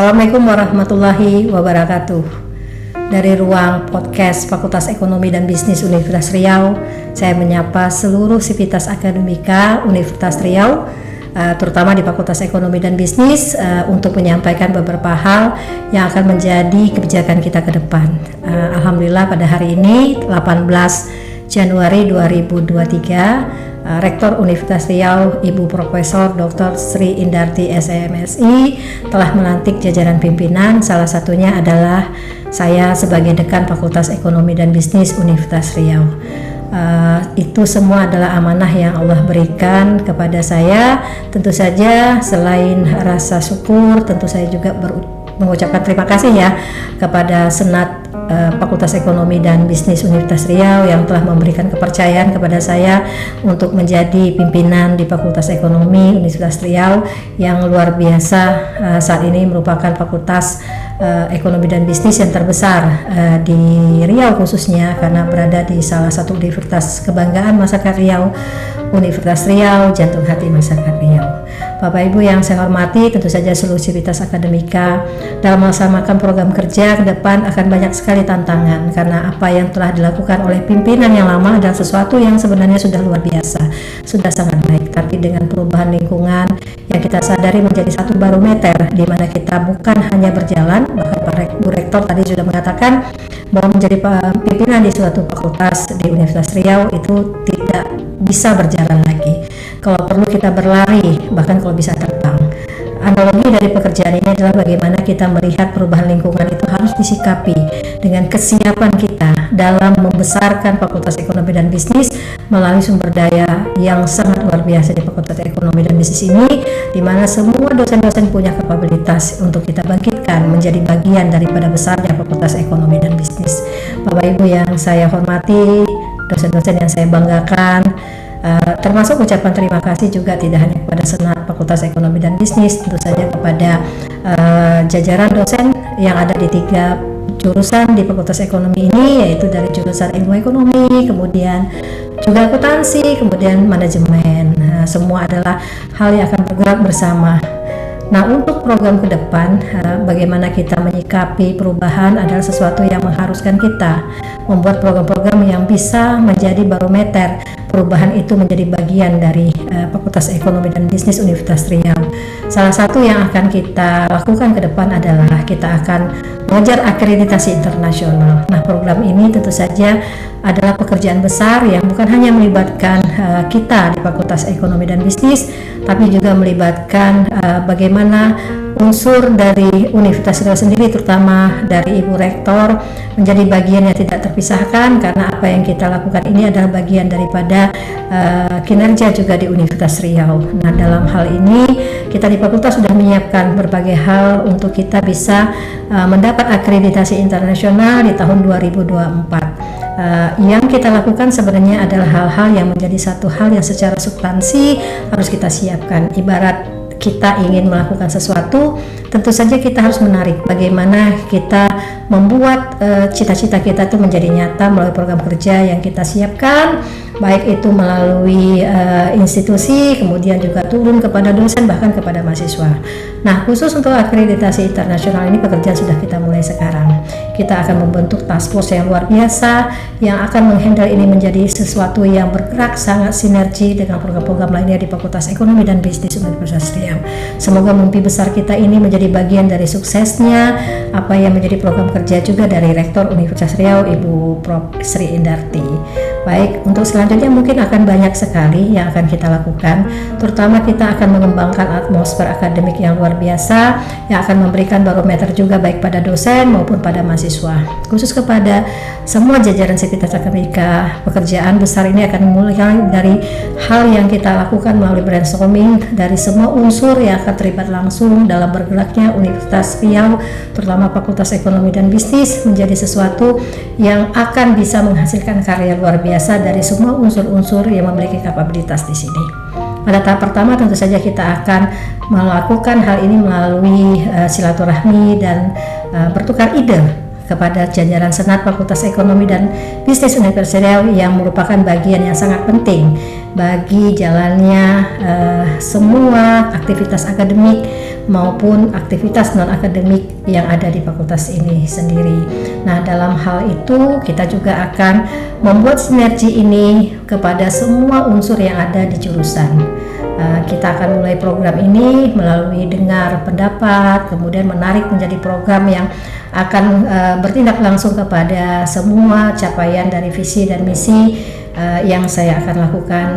Assalamualaikum warahmatullahi wabarakatuh. Dari ruang podcast Fakultas Ekonomi dan Bisnis Universitas Riau, saya menyapa seluruh sivitas akademika Universitas Riau, terutama di Fakultas Ekonomi dan Bisnis, untuk menyampaikan beberapa hal yang akan menjadi kebijakan kita ke depan. Alhamdulillah pada hari ini 18 Januari 2023, Rektor Universitas Riau, Ibu Profesor Dr. Sri Indarti SMSI telah melantik jajaran pimpinan. Salah satunya adalah saya sebagai Dekan Fakultas Ekonomi dan Bisnis Universitas Riau. Itu semua adalah amanah yang Allah berikan kepada saya. Tentu saja selain rasa syukur, tentu saya juga mengucapkan terima kasih ya kepada Senat Fakultas Ekonomi dan Bisnis Universitas Riau yang telah memberikan kepercayaan kepada saya untuk menjadi pimpinan di Fakultas Ekonomi Universitas Riau yang luar biasa. Saat ini merupakan Fakultas Ekonomi dan Bisnis yang terbesar di Riau, khususnya karena berada di salah satu universitas kebanggaan masyarakat Riau, Universitas Riau, jantung hati masyarakat Riau. Bapak Ibu yang saya hormati, tentu saja seluruh sivitas akademika dalam melaksanakan program kerja ke depan akan banyak sekali tantangan, karena apa yang telah dilakukan oleh pimpinan yang lama adalah sesuatu yang sebenarnya sudah luar biasa, sudah sangat baik, tapi dengan perubahan lingkungan yang kita sadari menjadi satu barometer di mana kita bukan hanya berjalan, bahkan Pak Bu Rektor tadi sudah mengatakan bahwa menjadi pimpinan di suatu fakultas di Universitas Riau itu tidak bisa berjalan lagi. Kalau perlu kita berlari, bahkan kalau bisa terbang. Analogi dari pekerjaan ini adalah bagaimana kita melihat perubahan lingkungan itu harus disikapi dengan kesiapan kita dalam membesarkan Fakultas Ekonomi dan Bisnis melalui sumber daya yang sangat luar biasa di Fakultas Ekonomi dan Bisnis ini, di mana semua dosen-dosen punya kapabilitas untuk kita bangkitkan menjadi bagian daripada besarnya Fakultas Ekonomi dan Bisnis. Bapak Ibu yang saya hormati, dosen-dosen yang saya banggakan, termasuk ucapan terima kasih juga tidak hanya kepada Senat Fakultas Ekonomi dan Bisnis, tentu saja kepada jajaran dosen yang ada di 3 jurusan di Fakultas Ekonomi ini, yaitu dari jurusan Ilmu Ekonomi, kemudian juga akuntansi, kemudian manajemen. Semua adalah hal yang akan bergerak bersama. Nah, untuk program ke depan, bagaimana kita menyikapi perubahan adalah sesuatu yang mengharuskan kita membuat program-program yang bisa menjadi barometer perubahan itu menjadi bagian dari Fakultas Ekonomi dan Bisnis Universitas Riau. Salah satu yang akan kita lakukan ke depan adalah kita akan mengejar akreditasi internasional. Nah, program ini tentu saja adalah pekerjaan besar yang bukan hanya melibatkan kita di Fakultas Ekonomi dan Bisnis, tapi juga melibatkan bagaimana unsur dari Universitas Riau sendiri, terutama dari Ibu Rektor, menjadi bagian yang tidak terpisahkan, karena apa yang kita lakukan ini adalah bagian daripada kinerja juga di Universitas Riau. Nah, dalam hal ini kita di fakultas sudah menyiapkan berbagai hal untuk kita bisa mendapat akreditasi internasional di tahun 2024. Yang kita lakukan sebenarnya adalah hal-hal yang menjadi satu hal yang secara substansi harus kita siapkan. Ibarat kita ingin melakukan sesuatu, tentu saja kita harus menarik bagaimana kita membuat cita-cita kita itu menjadi nyata melalui program kerja yang kita siapkan, baik itu melalui institusi, kemudian juga turun kepada dosen, bahkan kepada mahasiswa. Nah, khusus untuk akreditasi internasional ini pekerjaan sudah kita mulai sekarang. Kita akan membentuk task force yang luar biasa yang akan menghandle ini menjadi sesuatu yang bergerak sangat sinergi dengan program-program lainnya di Fakultas Ekonomi dan Bisnis Universitas Riau. Semoga mimpi besar kita ini menjadi bagian dari suksesnya apa yang menjadi program kerja juga dari Rektor Universitas Riau, Ibu Prof. Sri Indarti. Baik, untuk selanjutnya mungkin akan banyak sekali yang akan kita lakukan, terutama kita akan mengembangkan atmosfer akademik yang luar biasa yang akan memberikan barometer juga baik pada dosen maupun pada mahasiswa. Khusus kepada semua jajaran sivitas akademika, pekerjaan besar ini akan mulai dari hal yang kita lakukan melalui brainstorming dari semua unsur yang akan terlibat langsung dalam bergeraknya Universitas Riau, terutama Fakultas Ekonomi dan Bisnis, menjadi sesuatu yang akan bisa menghasilkan karya luar biasa dari semua unsur-unsur yang memiliki kapabilitas di sini. Pada tahap pertama tentu saja kita akan melakukan hal ini melalui silaturahmi dan bertukar ide kepada jajaran Senat Fakultas Ekonomi dan Bisnis Universitas Riau yang merupakan bagian yang sangat penting bagi jalannya semua aktivitas akademik maupun aktivitas non-akademik yang ada di fakultas ini sendiri. Nah, dalam hal itu kita juga akan membuat sinergi ini kepada semua unsur yang ada di jurusan. Kita akan mulai program ini melalui dengar pendapat, kemudian menarik menjadi program yang akan bertindak langsung kepada semua capaian dari visi dan misi yang saya akan lakukan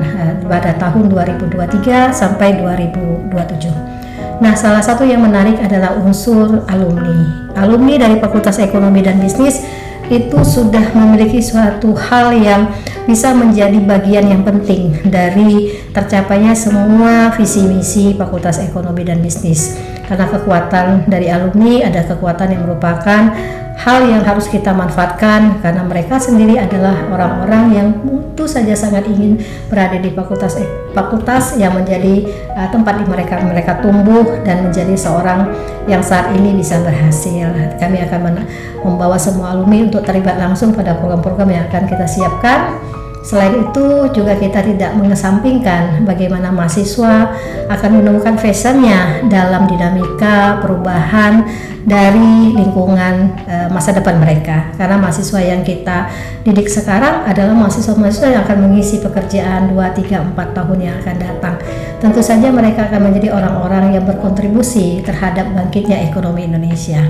pada tahun 2023 sampai 2027. Nah, salah satu yang menarik adalah unsur alumni. Alumni dari Fakultas Ekonomi dan Bisnis itu sudah memiliki suatu hal yang bisa menjadi bagian yang penting dari tercapainya semua visi misi Fakultas Ekonomi dan Bisnis. Karena kekuatan dari alumni ada kekuatan yang merupakan hal yang harus kita manfaatkan, karena mereka sendiri adalah orang-orang yang tentu saja sangat ingin berada di fakultas yang menjadi tempat di mereka tumbuh dan menjadi seorang yang saat ini bisa berhasil. Kami akan membawa semua alumni untuk terlibat langsung pada program-program yang akan kita siapkan. Selain itu juga kita tidak mengesampingkan bagaimana mahasiswa akan menemukan fashionnya dalam dinamika perubahan dari lingkungan masa depan mereka. Karena mahasiswa yang kita didik sekarang adalah mahasiswa-mahasiswa yang akan mengisi pekerjaan 2, 3, 4 tahun yang akan datang. Tentu saja mereka akan menjadi orang-orang yang berkontribusi terhadap bangkitnya ekonomi Indonesia.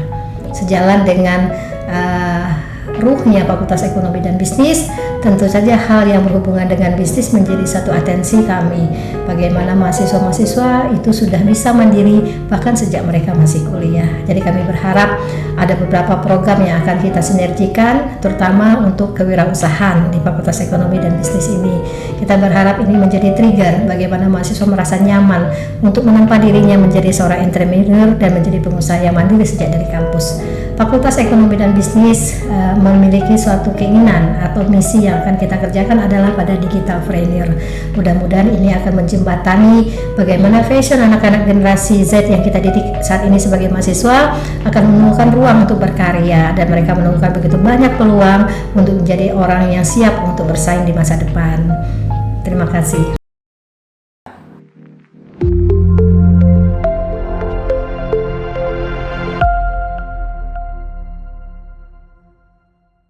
Sejalan dengan ruhnya Fakultas Ekonomi dan Bisnis, tentu saja hal yang berhubungan dengan bisnis menjadi satu atensi kami. Bagaimana mahasiswa-mahasiswa itu sudah bisa mandiri bahkan sejak mereka masih kuliah. Jadi kami berharap ada beberapa program yang akan kita sinergikan, terutama untuk kewirausahaan di Fakultas Ekonomi dan Bisnis ini. Kita berharap ini menjadi trigger bagaimana mahasiswa merasa nyaman untuk menempa dirinya menjadi seorang entrepreneur dan menjadi pengusaha yang mandiri sejak dari kampus. Fakultas Ekonomi dan Bisnis memiliki suatu keinginan atau misi yang akan kita kerjakan adalah pada digitalpreneur. Mudah-mudahan ini akan menjembatani bagaimana fashion anak-anak generasi Z yang kita didik saat ini sebagai mahasiswa akan menemukan ruang untuk berkarya, dan mereka menemukan begitu banyak peluang untuk menjadi orang yang siap untuk bersaing di masa depan. Terima kasih.